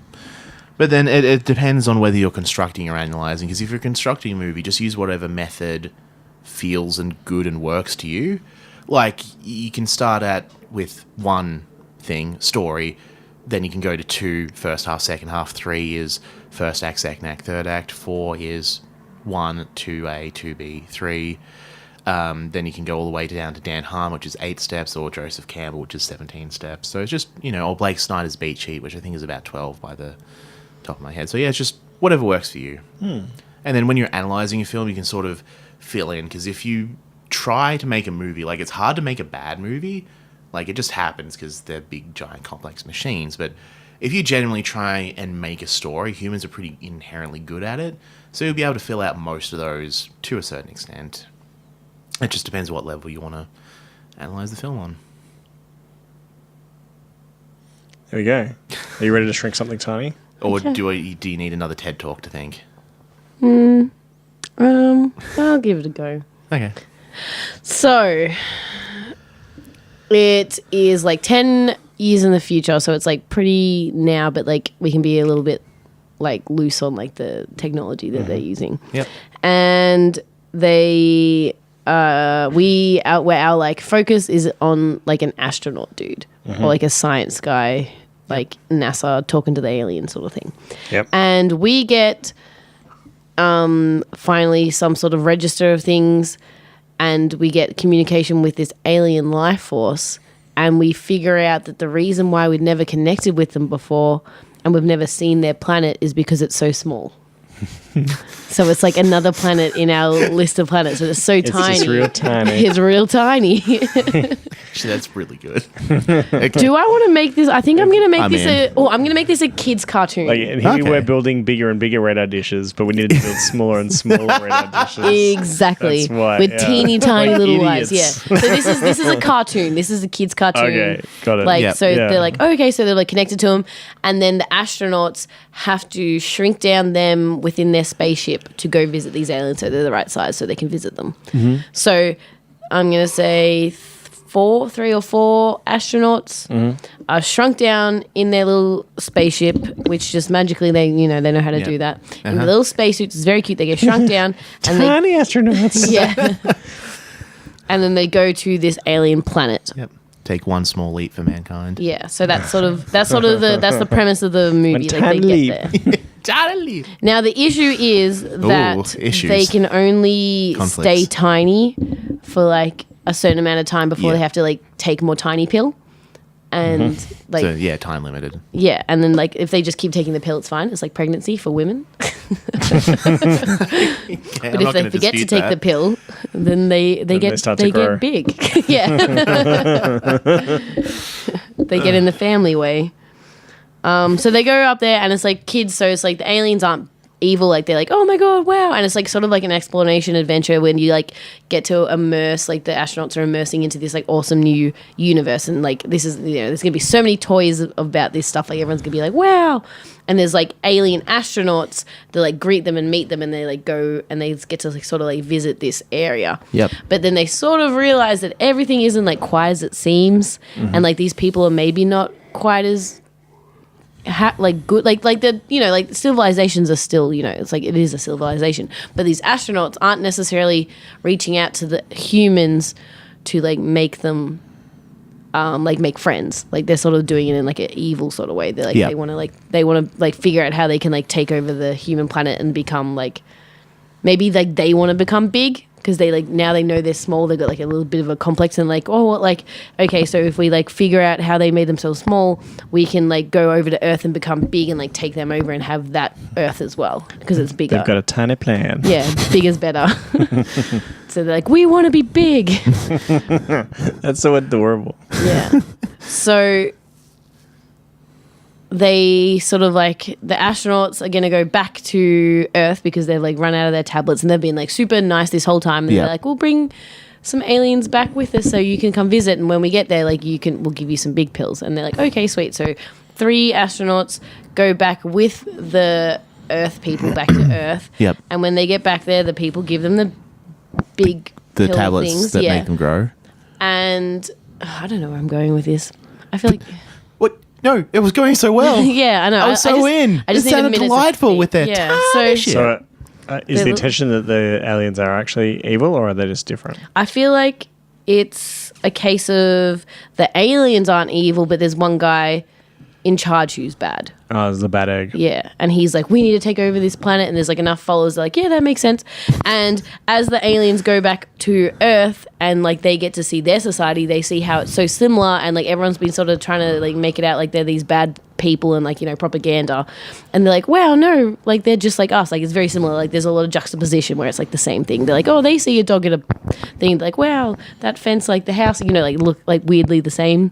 But then it depends on whether you're constructing or analyzing, because if you're constructing a movie, just use whatever method feels and good and works to you. Like, you can start with one thing, story, then you can go to 2, first half, second half, 3 is first act, second act, third act, 4 is 1, 2A, 2B, 3. Then you can go all the way down to Dan Harmon, which is 8 steps, or Joseph Campbell, which is 17 steps. So it's just, or Blake Snyder's beat sheet, which I think is about 12 by the top of my head. So yeah, it's just whatever works for you. And then when you're analysing a film, you can sort of fill in, because if you try to make a movie, like, it's hard to make a bad movie. Like, it just happens because they're big, giant, complex machines. But if you genuinely try and make a story, humans are pretty inherently good at it. So you'll be able to fill out most of those to a certain extent. It just depends what level you want to analyse the film on. There we go. Are you ready to shrink something tiny? Or do you need another TED Talk to think? I'll give it a go. Okay. So, it is like 10 years in the future, so it's like pretty now, but like we can be a little bit like loose on like the technology that they're using. Yep. And they where our like focus is on like an astronaut dude or like a science guy, like NASA talking to the alien sort of thing. Yep. And we get finally some sort of register of things, and we get communication with this alien life force, and we figure out that the reason why we'd never connected with them before and we've never seen their planet is because it's so small. So it's like another planet in our list of planets. So it's so tiny. It's just real tiny. It's real tiny. Actually, that's really good. Do I want to make this? I think I'm going to make I'm going to make this a kids cartoon. Like, and here we're building bigger and bigger red eye dishes, but we need to build smaller and smaller red eye dishes. Exactly. That's why, with teeny tiny like little idiots. eyes. Yeah. So this is a cartoon. This is a kids cartoon. Okay, got it. Like Yep. they're like, oh, okay, so they're like connected to them, and then the astronauts have to shrink down them within their spaceship to go visit these aliens, so they're the right size, so they can visit them. Mm-hmm. So I'm gonna say 3 or 4 astronauts are shrunk down in their little spaceship, which just magically they know how to do that. In the little spacesuits, it's very cute. They get shrunk down and Tiny astronauts. yeah, and then they go to this alien planet. Yep. Take one small leap for mankind. Yeah, so that's the premise of the movie. One Like tiny they get leap. there. Totally. Now the issue is that issues. they can only Conflicts. stay tiny for like a certain amount of time before Yeah. they have to like take more tiny pill, and like So yeah, time limited. yeah, and then like if they just keep taking the pill, it's fine. It's like pregnancy for women. Okay, But if they forget to take the pill, then they start to grow. get big. Yeah, they get in the family way. So they go up there, and it's like kids. So it's like the aliens aren't evil. Like they're like, oh my god, wow! And it's like sort of like an exploration adventure when you like get to immerse. Like the astronauts are immersing into this like awesome new universe, and like this is there's gonna be so many toys about this stuff. Like everyone's gonna be like, wow! And there's like alien astronauts that like greet them and meet them, and they like go and they get to like sort of like visit this area. Yep. But then they sort of realize that everything isn't like quite as it seems, and like these people are maybe not quite as like good, like the like civilizations are still it's like it is a civilization, but these astronauts aren't necessarily reaching out to the humans to like make them like make friends. Like they're sort of doing it in like an evil sort of way. They're like they want to figure out how they can like take over the human planet and become like maybe like they want to become big. Because they like now they know they're small, they've got like a little bit of a complex and like okay, so if we like figure out how they made themselves small, we can like go over to Earth and become big and like take them over and have that Earth as well because it's bigger. They've got a tiny plan. Yeah, big is better. So they're like, we want to be big. That's so adorable. Yeah. So they sort of like the astronauts are going to go back to Earth because they've like run out of their tablets and they've been like super nice this whole time. And they're like, we'll bring some aliens back with us so you can come visit. And when we get there, like we'll give you some big pills. And they're like, okay, sweet. So 3 astronauts go back with the Earth people back to Earth. Yep. And when they get back there, the people give them the big The pill tablets things. that make them grow. And I don't know where I'm going with this. I feel like... What? No, it was going so well. Yeah, I know. I was so in. I just It need a sounded minute to delightful think. with their tiny shit. So, is the intention that the aliens are actually evil, or are they just different? I feel like it's a case of the aliens aren't evil, but there's one guy in charge who's bad. Oh, it's the bad egg. Yeah, and he's like, we need to take over this planet, and there's like enough followers like, yeah, that makes sense. And as the aliens go back to Earth and like they get to see their society, they see how it's so similar, and like everyone's been sort of trying to like make it out like they're these bad people and like propaganda, and they're like, wow, no, like they're just like us, like it's very similar. Like there's a lot of juxtaposition where it's like the same thing. They're like, oh, they see a dog at a thing, like, wow, that fence, like the house, like look like weirdly the same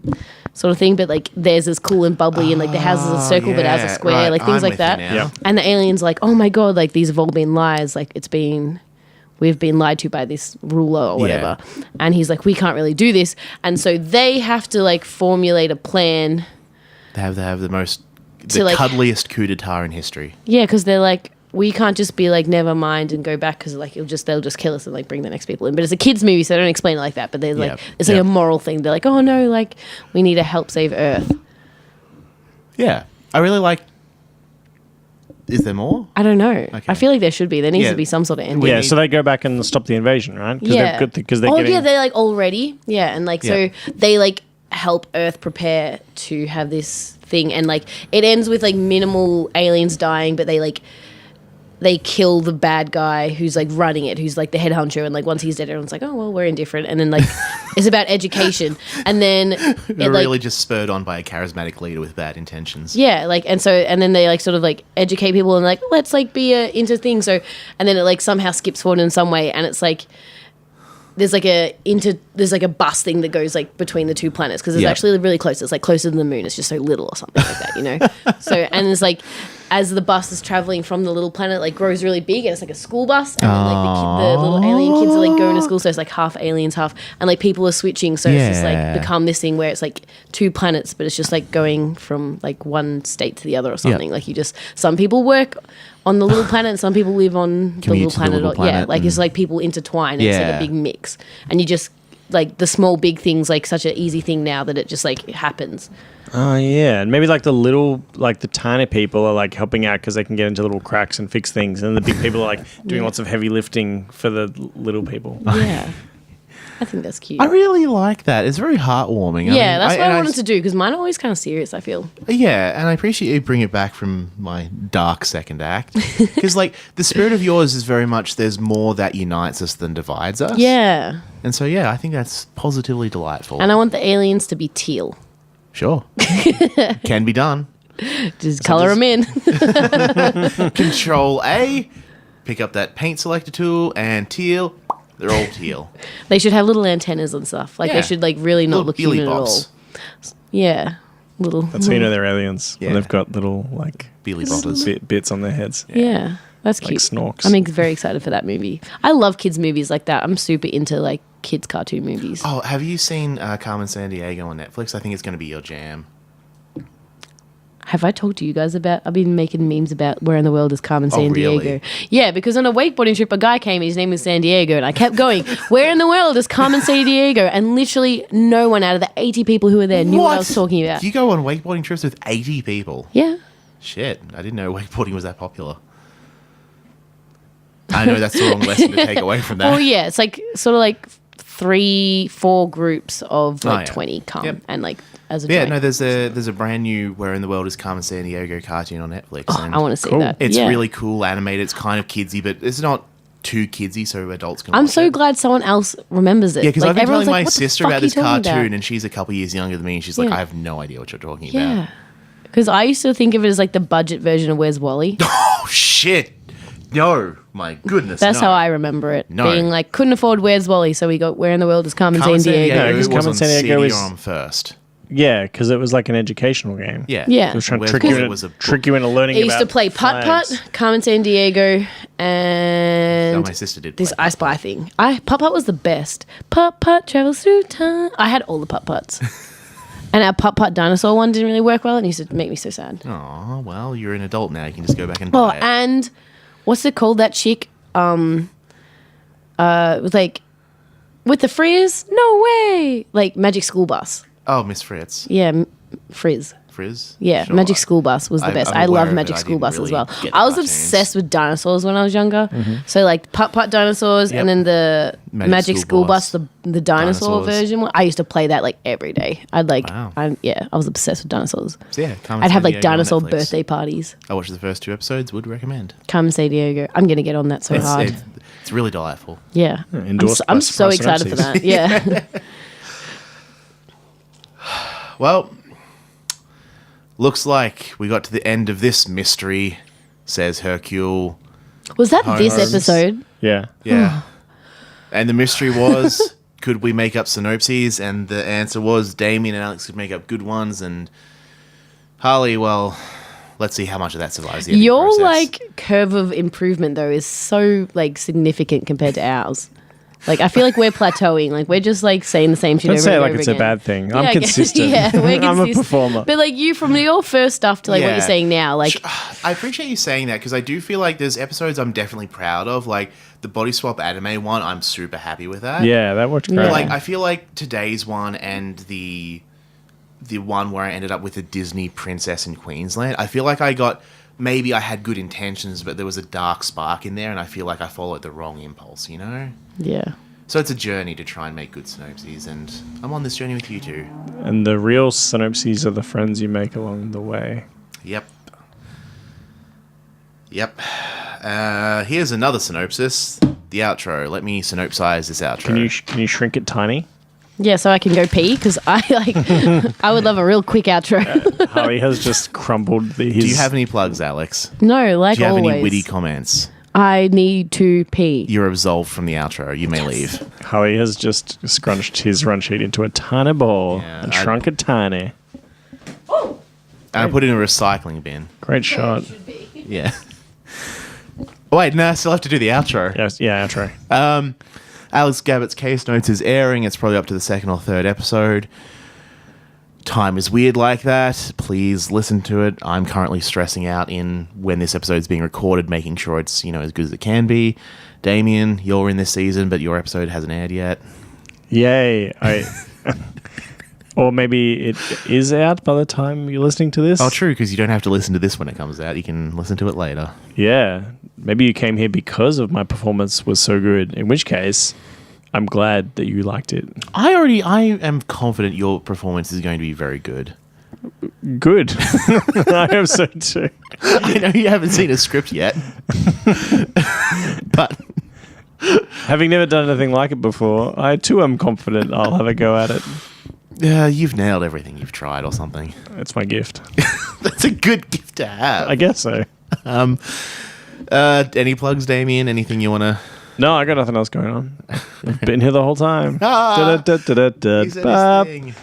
sort of thing, but like theirs is cool and bubbly, and like the house is a circle but ours a square, right. like things I'm like with that. you now. Yep. And the aliens like, oh my god, like these have all been lies, like we've been lied to by this ruler or whatever. And he's like, we can't really do this, and so they have to like formulate a plan. They have the To, like- cuddliest coup d'etat in history. Yeah, because they're like, we can't just be like, never mind and go back because like they'll just kill us and like bring the next people in. But it's a kids movie, so they don't explain it like that. But they're like, it's like a moral thing. They're like, oh no, like we need to help save Earth. Yeah. I really like... Is there more? I don't know. Okay. I feel like there should be. There needs Yeah. to be some sort of ending. Yeah, so they go back and stop the invasion, right? Yeah. Because they're oh getting... yeah, they're like already. Yeah, and like Yeah. so they like help Earth prepare to have this thing, and like it ends with like minimal aliens dying, but they kill the bad guy who's like running it, who's like the head honcho, and like once he's dead, everyone's like, oh well, we're indifferent, and then like it's about education, and then They're really just spurred on by a charismatic leader with bad intentions. yeah, like and then they like sort of like educate people and like let's like be into things, so and then it like somehow skips forward in some way, and it's like there's like a bus thing that goes like between the two planets because it's actually really close. It's like closer than the moon. It's just so little or something like that, you know. So and it's like as the bus is traveling from the little planet, like grows really big, and it's like a school bus, and then, like the little alien kids are like going to school, so it's like half aliens, half, and like people are switching, so it's just like become this thing where it's like two planets, but it's just like going from like one state to the other or something. Like some people work on the little planet, and some people live on the little planet. Yeah, like it's like people intertwine. And it's like a big mix, and you just like the small big things like such an easy thing now that it just like happens. Oh yeah, and maybe like the tiny people are like helping out because they can get into little cracks and fix things, and the big people are like doing lots of heavy lifting for the little people. Yeah. I think that's cute. I really like that. It's very heartwarming. Yeah, that's what I wanted to do because mine are always kind of serious, I feel. Yeah, and I appreciate you bring it back from my dark second act. Because, like, the spirit of yours is very much there's more that unites us than divides us. Yeah. And so, yeah, I think that's positively delightful. And I want the aliens to be teal. Sure. Can be done. Just colour them in. Control A, pick up that paint selector tool, and teal. They're all teal. They should have little antennas and stuff. Like they should like really not look human at all. Yeah. That's how you know they're aliens. Yeah. And they've got little like Billy boppers. Bits on their heads. Yeah. That's cute. Like snorks. I'm very excited for that movie. I love kids movies like that. I'm super into like kids cartoon movies. Oh, have you seen Carmen Sandiego on Netflix? I think it's going to be your jam. Have I talked to you guys about? I've been making memes about where in the world is Carmen Sandiego. Really? Yeah, because on a wakeboarding trip, a guy came. His name was Sandiego, and I kept going. Where in the world is Carmen Sandiego? And literally, no one out of the 80 people who were there knew what I was talking about. You go on wakeboarding trips with 80 people? Yeah. Shit, I didn't know wakeboarding was that popular. I know that's the wrong lesson to take away from that. Well, yeah, it's like sort of like 3-4 groups of like 20 come and like as a joint. No, there's a brand new Where in the World is Carmen Sandiego cartoon on Netflix. Oh, I want to see that. It's really cool, animated. It's kind of kidsy, but it's not too kidsy, so adults can. I'm watch so it. glad someone else remembers it. Yeah, because I've been telling my "What the sister fuck about are you this talking cartoon, about?" and she's a couple years younger than me, and she's like, I have no idea what you're talking about. Yeah, because I used to think of it as like the budget version of Where's Wally. Oh shit! No, my goodness. That's how I remember it. No. Being like, couldn't afford Where's Wally, so we got Where in the World is Carmen Carmen Sandiego. Sandiego because was on Carmen Sandiego CD-ROM first. Yeah, because it was like an educational game. Yeah. Yeah. It was trying to Where's trick you into learning I about used to play Putt flags. Putt, Carmen Sandiego, and No, my sister did. this play I Spy thing. Putt Putt was the best. Putt Putt travels through time. I had all the Putt Putts. And our Putt Putt dinosaur one didn't really work well, and it used to make me so sad. Oh, well, you're an adult now. You can just go back and buy it. And what's it called? That chick, with like, with the frizz? No way! Like Magic School Bus. Oh, Miss Fritz. Yeah, Frizz. Frizz? Yeah, Sure. Magic School Bus was the best. I'm I aware love of it. Magic I School didn't Bus really as well. get the I was cartoons. obsessed with dinosaurs when I was younger. So like Putt Putt dinosaurs, and then the Magic School Bus, the dinosaur Dinosaurs. version one. I used to play that like every day. I'd like, Wow. I was obsessed with dinosaurs. So, yeah, Carmen I'd have like Sandiego on dinosaur Netflix. birthday parties. I watched the first 2 episodes. Would recommend. Carmen Sandiego. I'm gonna get on that so hard. It's really delightful. Yeah, endorsed I'm by so Surprise excited for Synopses. that. Yeah. Well, looks like we got to the end of this mystery, says Hercule. Was that this Holmes. episode? Yeah. Yeah. And the mystery was, could we make up synopses? And the answer was Damien and Alex could make up good ones. And Harley, well, let's see how much of that survives the editing Your process. like curve of improvement though is so like significant compared to ours. Like I feel like we're plateauing. Like we're just like saying the same shit. Don't over say it and like over it's again. a bad thing. Yeah, I'm I guess- consistent. Yeah, we're I'm a consistent. performer. But like you from your first stuff to like what Yeah. you're saying now, like I appreciate you saying that because I do feel like there's episodes I'm definitely proud of. Like the body swap anime one, I'm super happy with that. Yeah, that worked great. Yeah. Like I feel like today's one and the one where I ended up with a Disney princess in Queensland, I feel like maybe I had good intentions, but there was a dark spark in there, and I feel like I followed the wrong impulse, you know? yeah. So it's a journey to try and make good synopses, and I'm on this journey with you too. And the real synopses are the friends you make along the way. Yep. Here's another synopsis. The outro. Let me synopsize this outro. Can you shrink it tiny? Yeah, so I can go pee because I like I would love a real quick outro. Harley has just crumbled his... Do you have any plugs, Alex? No, like Do you have always. any witty comments? I need to pee. You're absolved from the outro. You may leave. Harley has just scrunched his run sheet into a tiny ball and shrunk it tiny. Oh! And I put it in a recycling bin. Great shot. Yeah. Wait, no, I still have to do the outro. Yes, yeah, outro. Alex Gabbett's Case Notes is airing. It's probably up to the second or third episode. Time is weird like that. Please listen to it. I'm currently stressing out in when this episode is being recorded, making sure it's, as good as it can be. Damien, you're in this season, but your episode hasn't aired yet. Yay. Or maybe it is out by the time you're listening to this. Oh, true, because you don't have to listen to this when it comes out. You can listen to it later. Yeah. Maybe you came here because of my performance was so good, in which case I'm glad that you liked it. I am confident your performance is going to be very good. Good. I hope so too. I know you haven't seen a script yet. But having never done anything like it before, I too am confident I'll have a go at it. You've nailed everything you've tried or something. That's my gift. That's a good gift to have. I guess so. Any plugs, Damien? Anything you want to... No, I got nothing else going on. I've been here the whole time. He said his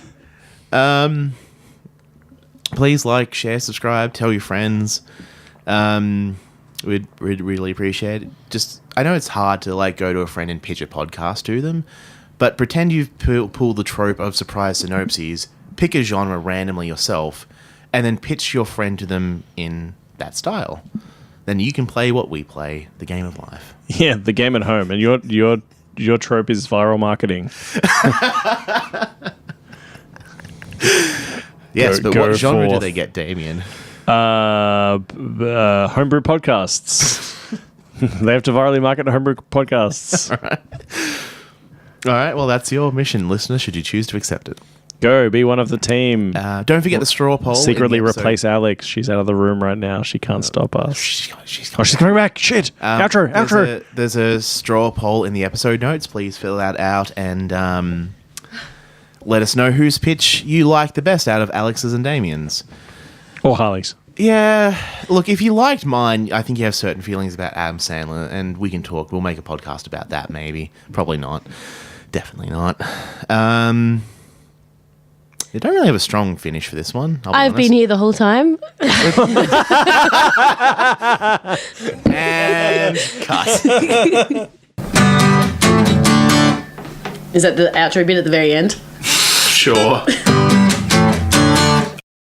thing. Please like, share, subscribe, tell your friends. We'd really appreciate it. I know it's hard to go to a friend and pitch a podcast to them, but pretend you've pulled the trope of Surprise Synopses, pick a genre randomly yourself, and then pitch your friend to them in that style. Then you can play what we play, the game of life. Yeah, the game at home. And your trope is viral marketing. Yes, but what genre do they get, Damien? Homebrew podcasts. They have to virally market homebrew podcasts. All right, well, that's your mission, listener, should you choose to accept it. Go, be one of the team. Don't forget the straw poll. Secretly replace Alex. She's out of the room right now. She can't stop us. She's coming back. Shit. Outro. There's a straw poll in the episode notes. Please fill that out and let us know whose pitch you like the best out of Alex's and Damien's. Or Harley's. Yeah. Look, if you liked mine, I think you have certain feelings about Adam Sandler, and we can talk. We'll make a podcast about that, maybe. Probably not. Definitely not. You don't really have a strong finish for this one. I've been here the whole time. And cut. Is that the outro bit at the very end? Sure.